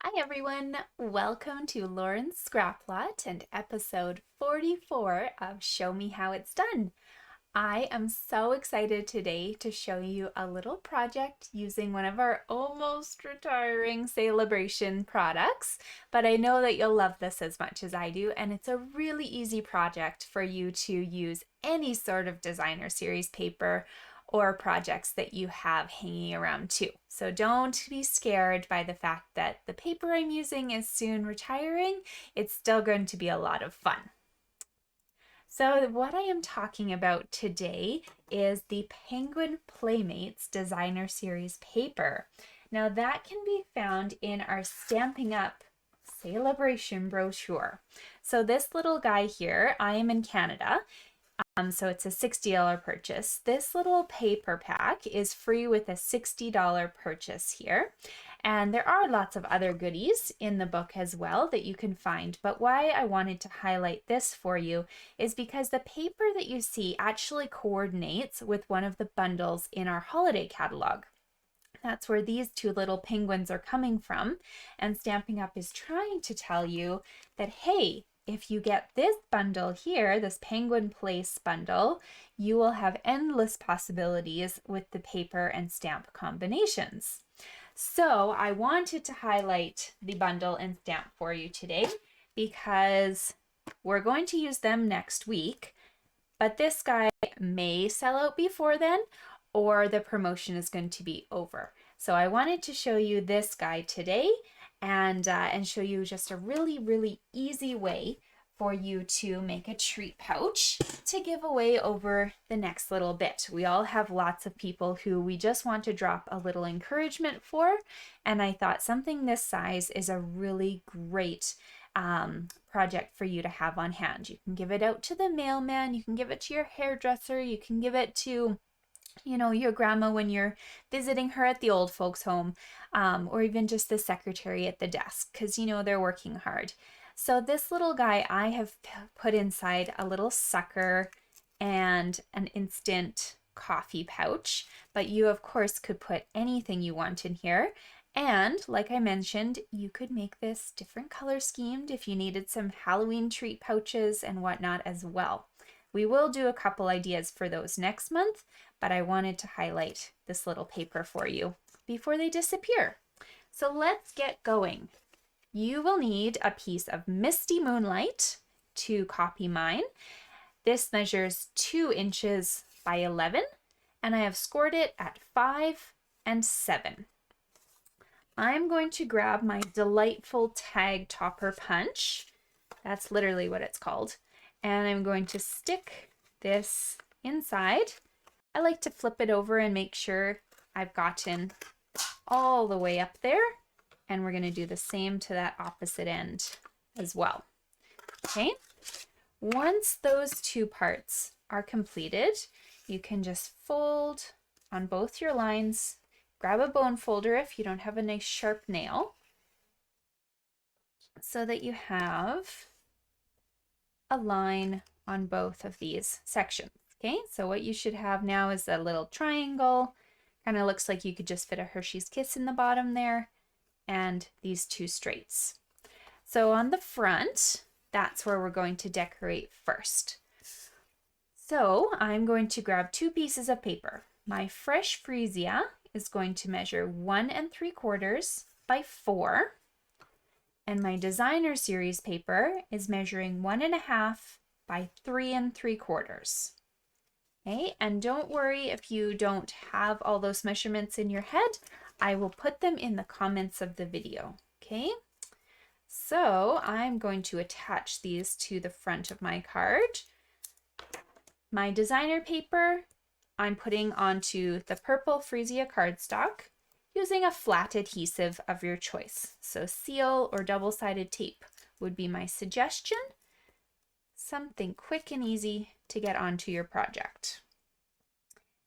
Hi everyone, welcome to Lauren's Scraplot and episode 44 of Show Me How It's Done. I am so excited today to show you a little project using one of our almost retiring saleabration products, but I know that you'll love this as much as I do, and it's a really easy project for you to use any sort of designer series paper or projects that you have hanging around too. So don't be scared by the fact that the paper I'm using is soon retiring. It's still going to be a lot of fun. So what I am talking about today is the Pengin Playmates Designer Series Paper. Now that can be found in our Stamping Up Saleabration brochure. So this little guy here, I am in Canada, so it's a $60 purchase. This little paper pack is free with a $60 purchase here. And there are lots of other goodies in the book as well that you can find. But why I wanted to highlight this for you is because the paper that you see actually coordinates with one of the bundles in our holiday catalog. That's where these two little penguins are coming from. And Stampin' Up! Is trying to tell you that, hey, if you get this bundle here, this Penguin Place bundle, you will have endless possibilities with the paper and stamp combinations. So I wanted to highlight the bundle and stamp for you today because we're going to use them next week, but this guy may sell out before then, or the promotion is going to be over. So I wanted to show you this guy today and show you just a really easy way for you to make a treat pouch to give away over the next little bit. We all have lots of people who we just want to drop a little encouragement for, and I thought something this size is a really great project for you to have on hand. You can give it out to the mailman, you can give it to your hairdresser, you can give it to your grandma when you're visiting her at the old folks home, or even just the secretary at the desk, because they're working hard. So this little guy I have put inside a little sucker and an instant coffee pouch, but you of course could put anything you want in here. And like I mentioned, you could make this different color schemed if you needed some Halloween treat pouches and whatnot as well. We will do a couple ideas for those next month, but I wanted to highlight this little paper for you before they disappear. So let's get going. You will need a piece of Misty Moonlight to copy mine. This measures 2 inches by 11, and I have scored it at 5 and 7. I'm going to grab my delightful tag topper punch. That's literally what it's called. And I'm going to stick this inside. I like to flip it over and make sure I've gotten all the way up there. And we're going to do the same to that opposite end as well. Okay. Once those two parts are completed, you can just fold on both your lines. Grab a bone folder if you don't have a nice sharp nail, so that you have a line on both of these sections. Okay, so what you should have now is a little triangle. Kind of looks like you could just fit a Hershey's Kiss in the bottom there, and these two straights. So on the front, that's where we're going to decorate first. So I'm going to grab 2 pieces of paper. My fresh Freesia is going to measure 1 3/4 by 4. And my designer series paper is measuring 1 1/2 by 3 3/4. Okay, and don't worry if you don't have all those measurements in your head. I will put them in the comments of the video. Okay, so I'm going to attach these to the front of my card. My designer paper, I'm putting onto the purple Freesia cardstock using a flat adhesive of your choice. So seal or double-sided tape would be my suggestion. Something quick and easy to get onto your project.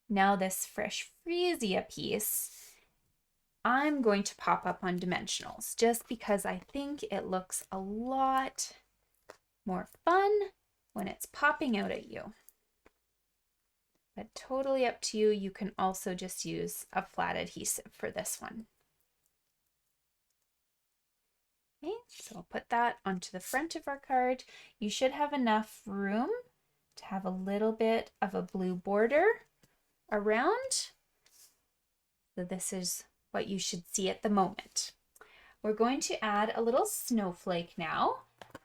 Now this fresh Freesia piece, I'm going to pop up on dimensionals just because I think it looks a lot more fun when it's popping out at you. But totally up to you. You can also just use a flat adhesive for this one. Okay, so we'll put that onto the front of our card. You should have enough room to have a little bit of a blue border around. So this is what you should see at the moment. We're going to add a little snowflake now.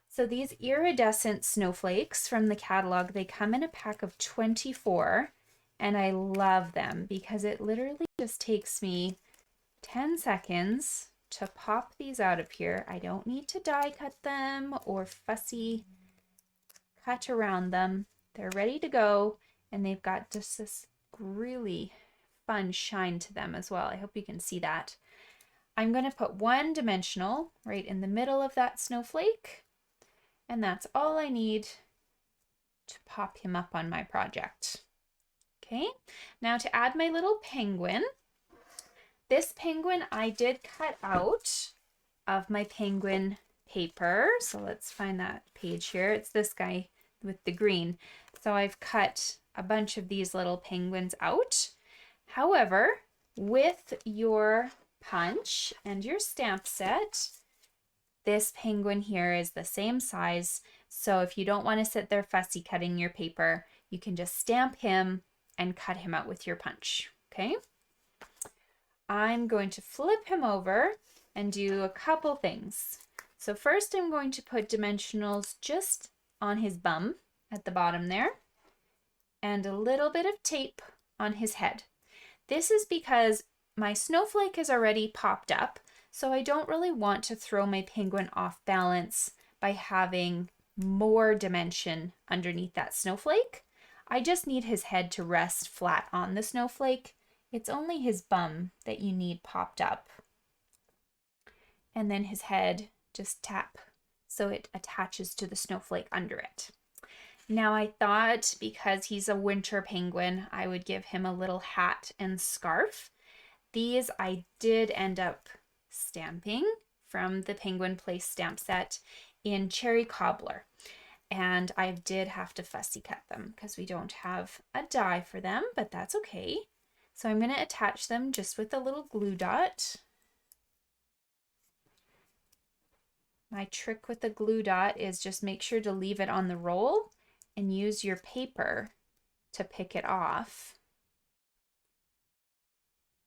So these iridescent snowflakes from the catalog, they come in a pack of 24, and I love them because it literally just takes me 10 seconds to pop these out of here. I don't need to die cut them or fussy cut around them. They're ready to go, and they've got just this really fun shine to them as well. I hope you can see that. I'm going to put one dimensional right in the middle of that snowflake, and that's all I need to pop him up on my project. Okay, now to add my little penguin. This penguin I did cut out of my penguin paper. So let's find that page here. It's this guy with the green. So I've cut a bunch of these little penguins out. However, with your punch and your stamp set, this penguin here is the same size. So if you don't want to sit there fussy cutting your paper, you can just stamp him and cut him out with your punch. Okay? I'm going to flip him over and do a couple things. So first I'm going to put dimensionals just on his bum at the bottom there, and a little bit of tape on his head. This is because my snowflake is already popped up, so I don't really want to throw my penguin off balance by having more dimension underneath that snowflake. I just need his head to rest flat on the snowflake. It's only his bum that you need popped up. And then his head, just tap so it attaches to the snowflake under it. Now I thought because he's a winter penguin, I would give him a little hat and scarf. These I did end up stamping from the Penguin Place stamp set in Cherry Cobbler. And I did have to fussy cut them because we don't have a die for them, but that's okay. So I'm going to attach them just with a little glue dot. My trick with the glue dot is just make sure to leave it on the roll and use your paper to pick it off.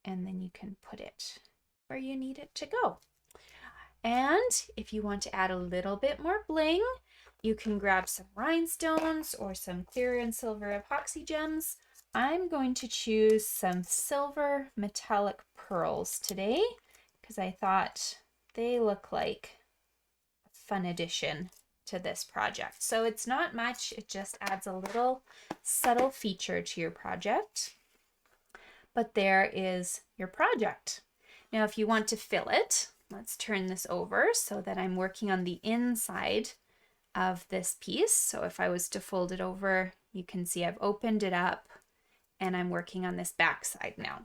And then you can put it where you need it to go. And if you want to add a little bit more bling, you can grab some rhinestones or some clear and silver epoxy gems. I'm going to choose some silver metallic pearls today because I thought they look like a fun addition to this project. So it's not much, it just adds a little subtle feature to your project. But there is your project. Now if you want to fill it, let's turn this over so that I'm working on the inside of this piece. So if I was to fold it over, you can see I've opened it up and I'm working on this back side now.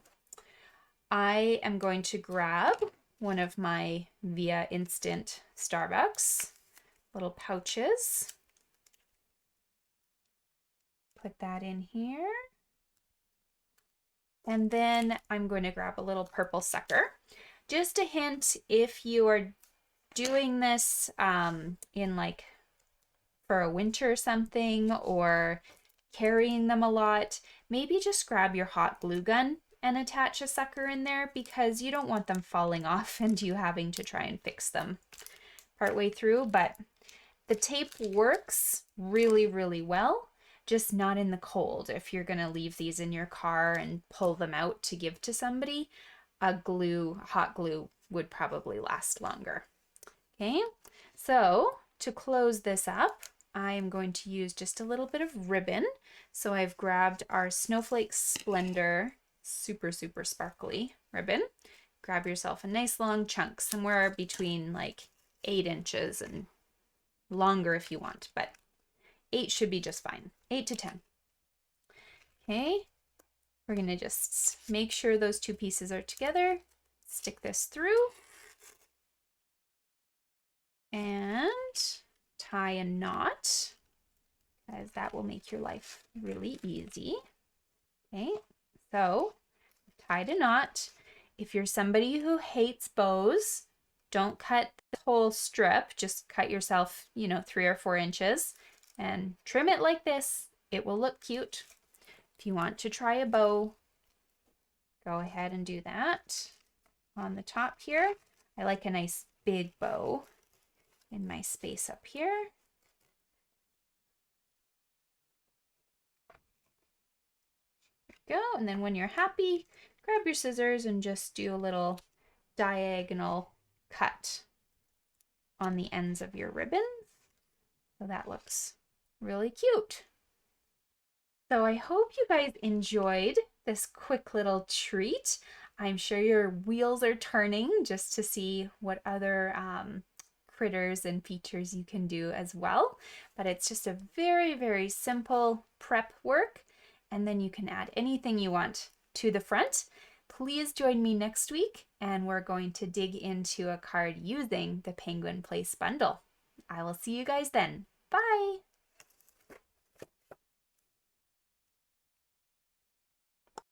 I am going to grab one of my Via Instant Starbucks little pouches. Put that in here. And then I'm going to grab a little purple sucker. Just a hint, if you are doing this in like for a winter or something, or carrying them a lot, maybe just grab your hot glue gun and attach a sucker in there because you don't want them falling off and you having to try and fix them partway through. But the tape works really, really well, just not in the cold. If you're going to leave these in your car and pull them out to give to somebody, hot glue would probably last longer. Okay, so to close this up, I'm going to use just a little bit of ribbon. So I've grabbed our Snowflake Splendor super, super sparkly ribbon. Grab yourself a nice long chunk, somewhere between like 8 inches and longer if you want, but 8 should be just fine, 8 to 10. Okay, we're going to just make sure those two pieces are together, stick this through, and tie a knot, as that will make your life really easy. Okay, so I've tied a knot. If you're somebody who hates bows, Don't cut the whole strip, just cut yourself, 3 or 4 inches and trim it like this. It will look cute. If you want to try a bow, go ahead and do that on the top here. I like a nice big bow in my space up here. Go, and then when you're happy, grab your scissors and just do a little diagonal cut on the ends of your ribbons. So that looks really cute. So I hope you guys enjoyed this quick little treat. I'm sure your wheels are turning just to see what other critters and features you can do as well. But it's just a very, very simple prep work. And then you can add anything you want to the front. Please join me next week, and we're going to dig into a card using the Penguin Place bundle. I will see you guys then. Bye!